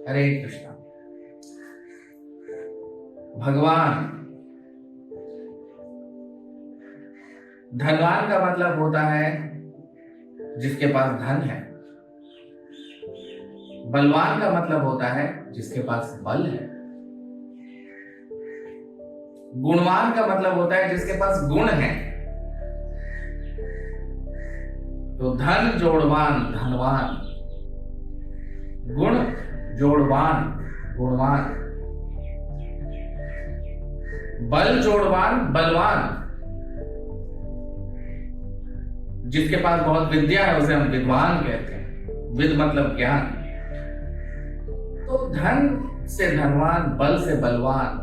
हरे कृष्णा। भगवान, धनवान का मतलब होता है जिसके पास धन है। बलवान का मतलब होता है जिसके पास बल है। गुणवान का मतलब होता है जिसके पास गुण है। तो धन जोड़वान धनवान, गुण जोड़वान गुणवान, बल जोड़वान बलवान। जिसके पास बहुत विद्या है उसे हम विद्वान कहते हैं। विद मतलब ज्ञान। तो धन से धनवान, बल से बलवान।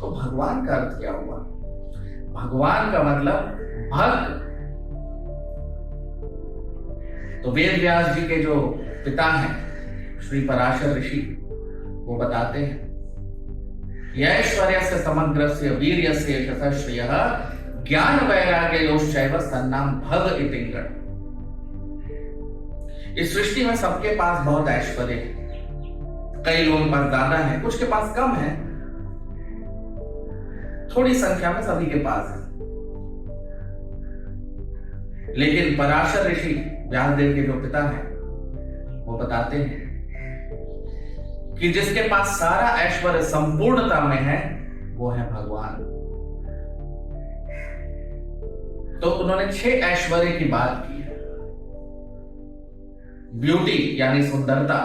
तो भगवान का अर्थ क्या हुआ? भगवान का मतलब भक्त। तो वेद व्यास जी के जो पिता हैं श्री पराशर ऋषि, वो बताते हैं यैश्वर्यस्य समग्रस्य वीर्यस्य यशस्श्रियः ज्ञान वैराग्य योश्चैव सन्नाम भग इतिंगण। इस सृष्टि में सबके पास बहुत ऐश्वर्य है। कई लोगों के पास ज्यादा है, कुछ के पास कम है, थोड़ी संख्या में सभी के पास है। लेकिन पराशर ऋषि व्यासदेव के जो पिता हैं वो बताते हैं कि जिसके पास सारा ऐश्वर्य संपूर्णता में है वो है भगवान। तो उन्होंने 6 ऐश्वर्य की बात की है। ब्यूटी यानी सुंदरता,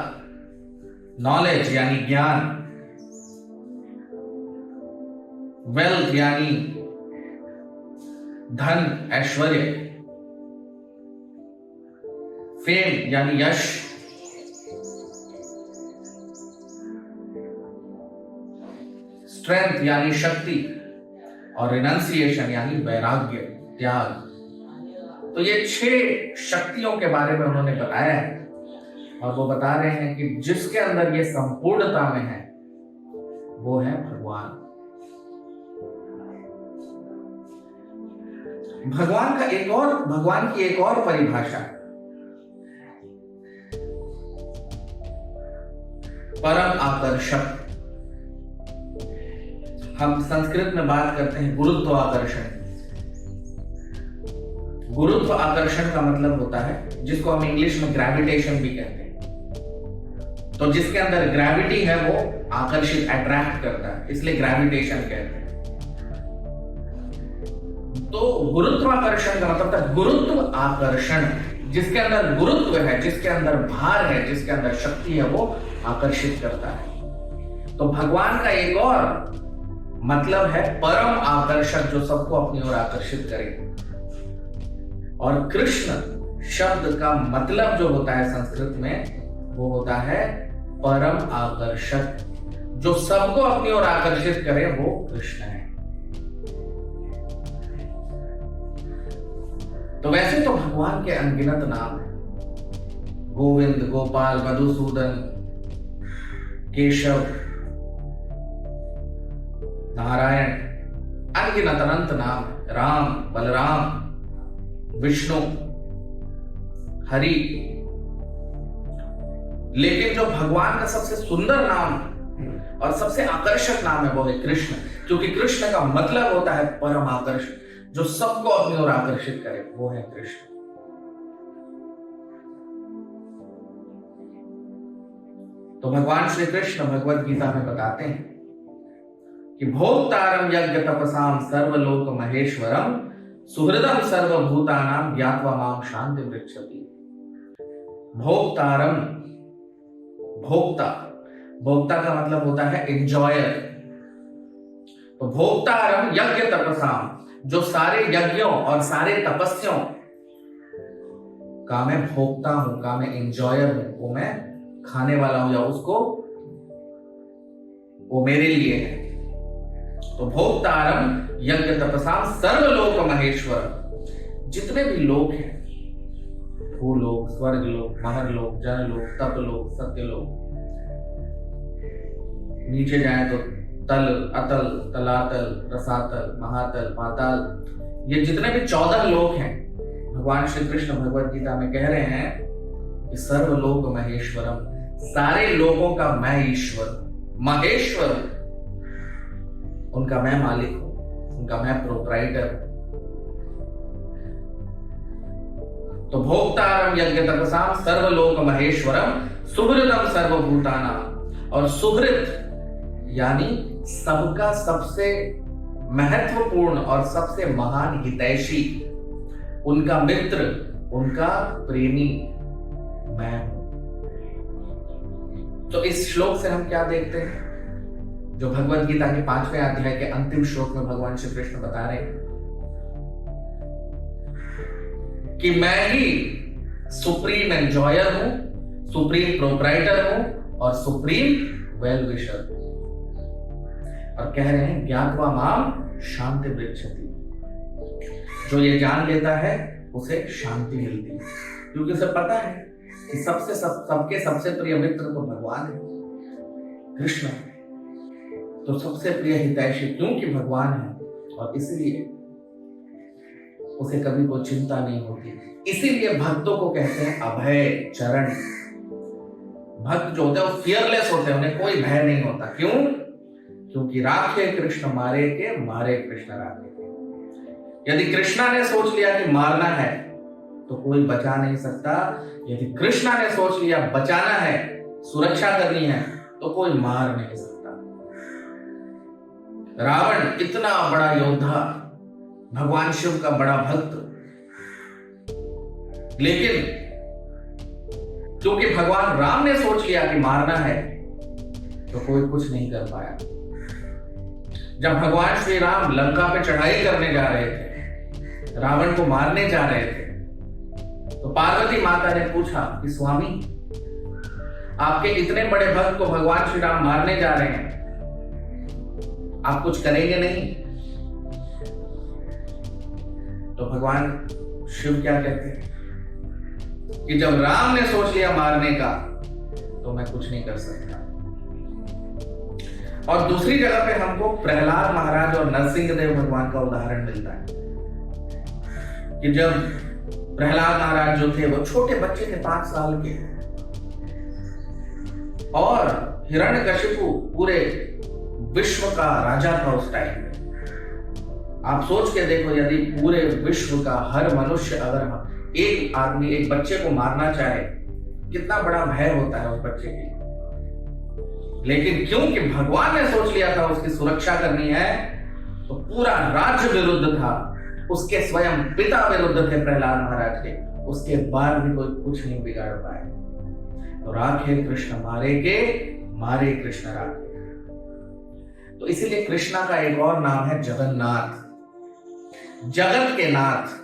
नॉलेज यानी ज्ञान, वेल्थ यानी धन ऐश्वर्य, फेम यानी यश, स्ट्रेंथ यानी शक्ति, और रिनंसिएशन यानी वैराग्य, त्याग। तो ये 6 शक्तियों के बारे में उन्होंने बताया है और वो बता रहे हैं कि जिसके अंदर ये संपूर्णता में है वो है भगवान। भगवान की एक और परिभाषा है, परम आकर्षक। हम संस्कृत में बात करते हैं गुरुत्व आकर्षण। गुरुत्व आकर्षण का मतलब होता है, जिसको हम इंग्लिश में ग्रेविटेशन भी कहते हैं। तो जिसके अंदर ग्रेविटी है वो आकर्षित, अट्रैक्ट करता है, इसलिए ग्रेविटेशन कहते हैं। तो गुरुत्वाकर्षण का मतलब था गुरुत्व आकर्षण। जिसके अंदर गुरुत्व है, जिसके अंदर भार है, जिसके अंदर शक्ति है, वो आकर्षित करता है। तो भगवान का एक और मतलब है परम आकर्षक, जो सबको अपनी ओर आकर्षित करे। और कृष्ण शब्द का मतलब जो होता है संस्कृत में वो होता है परम आकर्षक। जो सबको अपनी ओर आकर्षित करे वो कृष्ण है। तो वैसे तो भगवान के अनगिनत नाम है, गोविंद, गोपाल, मधुसूदन, केशव, नारायण, अनगिनत अनंत नाम, राम, बलराम, विष्णु, हरि। लेकिन जो भगवान का सबसे सुंदर नाम और सबसे आकर्षक नाम है वो है कृष्ण, क्योंकि कृष्ण का मतलब होता है परम आकर्षक। जो सबको अपनी ओर आकर्षित करे वो है कृष्ण। तो भगवान श्री कृष्ण भगवत गीता में बताते हैं कि भोक्तारम यज्ञ तपसाम सर्वलोक महेश्वरम सुहृदम सर्वभूतानां ज्ञात्वा माम शांति पृच्छति। भोक्तारम, भोक्ता, भोक्ता का मतलब होता है एंजॉयर। तो भोक्तारम यज्ञ तपसाम, जो सारे यज्ञों और सारे तपस्याओं का मैं भोक्ता हूं, का मैं एंजॉयर हूं, वो मैं खाने वाला हूं, या उसको वो मेरे लिए है। तो भोक्तारम यज्ञ तपसाम सर्वलोक महेश्वर, जितने भी लोक हैं, भूलोक, स्वर्गलोक, महरलोक, जनलोक, तपलोक, सत्यलोक, नीचे जाए तो तल, अतल, तलातल, रसातल, महातल, पाताल, ये जितने भी 14 लोक हैं, भगवान श्री कृष्ण भगवत गीता में कह रहे हैं कि सर्वलोक महेश्वरम, सारे लोगों का मैं ईश्वर, महेश्वर, उनका मैं मालिक हूं, उनका मैं प्रोप्राइटर हूं। तो भोक्तारम यज्ञ तपसाम सर्वलोक महेश्वरम सुहृदम सर्वभूतानाम। और सुहृद यानी सबका सबसे महत्वपूर्ण और सबसे महान हितैषी, उनका मित्र, उनका प्रेमी मैं हूं। तो इस श्लोक से हम क्या देखते हैं, जो भगवत गीता के 5वें अध्याय के अंतिम श्लोक में भगवान श्री कृष्ण बता रहे हैं कि मैं ही सुप्रीम एंजॉयर हूं, सुप्रीम प्रोप्राइटर हूं और सुप्रीम वेल विशर हूं। और कह रहे हैं ज्ञात्वा माम शांति वृक्षति, जो ये जान लेता है उसे शांति मिलती है, क्योंकि उसे पता है कि सबके सबसे प्रिय मित्र तो भगवान है, कृष्ण है। तो सबसे प्रिय हितैषी क्योंकि भगवान है, और इसीलिए उसे कभी कोई चिंता नहीं होती। इसीलिए भक्तों को कहते हैं अभय चरण। भक्त जो होते हैं वो फियरलेस होते हैं, उन्हें कोई भय नहीं होता। क्यों? क्योंकि राखे कृष्ण मारे के, मारे कृष्ण राखे के। यदि कृष्णा ने सोच लिया कि मारना है तो कोई बचा नहीं सकता। यदि कृष्णा ने सोच लिया बचाना है, सुरक्षा करनी है, तो कोई मार नहीं सकता। रावण इतना बड़ा योद्धा, भगवान शिव का बड़ा भक्त, लेकिन क्योंकि भगवान राम ने सोच लिया कि मारना है तो कोई कुछ नहीं कर पाया। जब भगवान श्री राम लंका पे चढ़ाई करने जा रहे थे, रावण को मारने जा रहे थे, तो पार्वती माता ने पूछा कि स्वामी, आपके इतने बड़े भक्त को भगवान श्री राम मारने जा रहे हैं, आप कुछ करेंगे नहीं? तो भगवान शिव क्या कहते हैं कि जब राम ने सोच लिया मारने का तो मैं कुछ नहीं कर सकता। और दूसरी जगह पे हमको प्रहलाद महाराज और नरसिंह देव भगवान का उदाहरण मिलता है कि जब प्रहलाद महाराज जो थे वो छोटे बच्चे थे, 5 साल के, और हिरण्यकशिपु पूरे विश्व का राजा था उस टाइम में। आप सोच के देखो, यदि पूरे विश्व का हर मनुष्य अगर एक आदमी एक बच्चे को मारना चाहे, कितना बड़ा भय होता है उस बच्चे के। लेकिन क्योंकि भगवान ने सोच लिया था उसकी सुरक्षा करनी है, तो पूरा राज्य विरुद्ध था, उसके स्वयं पिता विरुद्ध थे प्रहलाद महाराज के, उसके बाद भी कोई कुछ नहीं बिगाड़ पाए। तो राखे कृष्ण मारे के, मारे कृष्ण राखे। तो इसीलिए कृष्णा का एक और नाम है जगन्नाथ, जगत के नाथ।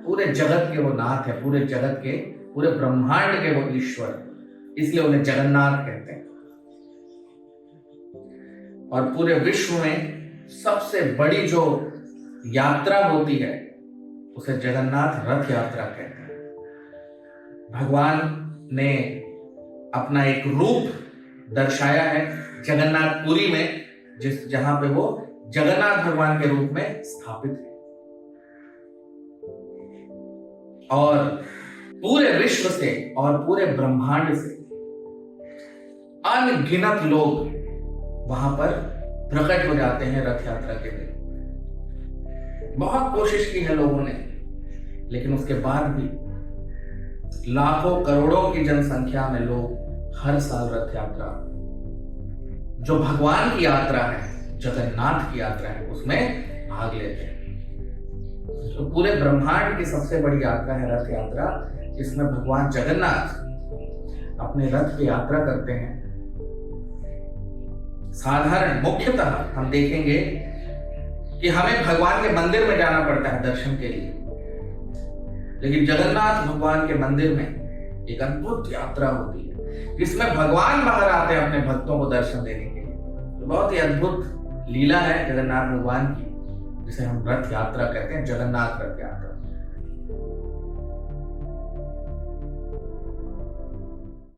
पूरे जगत के वो नाथ है, पूरे जगत के, पूरे ब्रह्मांड के वो ईश्वर, इसलिए उन्हें जगन्नाथ कहते हैं। और पूरे विश्व में सबसे बड़ी जो यात्रा होती है उसे जगन्नाथ रथ यात्रा कहते हैं। भगवान ने अपना एक रूप दर्शाया है जगन्नाथपुरी में, जहां पे वो जगन्नाथ भगवान के रूप में स्थापित है। और पूरे विश्व से और पूरे ब्रह्मांड से अनगिनत लोग वहां पर प्रकट हो जाते हैं रथ यात्रा के लिए। बहुत कोशिश की है लोगों ने, लेकिन उसके बाद भी लाखों करोड़ों की जनसंख्या में लोग हर साल रथ यात्रा, जो भगवान की यात्रा है, जगन्नाथ की यात्रा है, उसमें भाग लेते हैं। तो पूरे ब्रह्मांड की सबसे बड़ी यात्रा है रथ यात्रा, जिसमें भगवान जगन्नाथ अपने रथ की यात्रा करते हैं। साधारण मुख्यतः हम देखेंगे कि हमें भगवान के मंदिर में जाना पड़ता है दर्शन के लिए, लेकिन जगन्नाथ भगवान के मंदिर में एक अद्भुत यात्रा होती है, जिसमें भगवान बाहर आते हैं अपने भक्तों को दर्शन देने के लिए। तो बहुत ही अद्भुत लीला है जगन्नाथ भगवान की, जिसे हम रथ यात्रा कहते हैं, जगन्नाथ रथ यात्रा।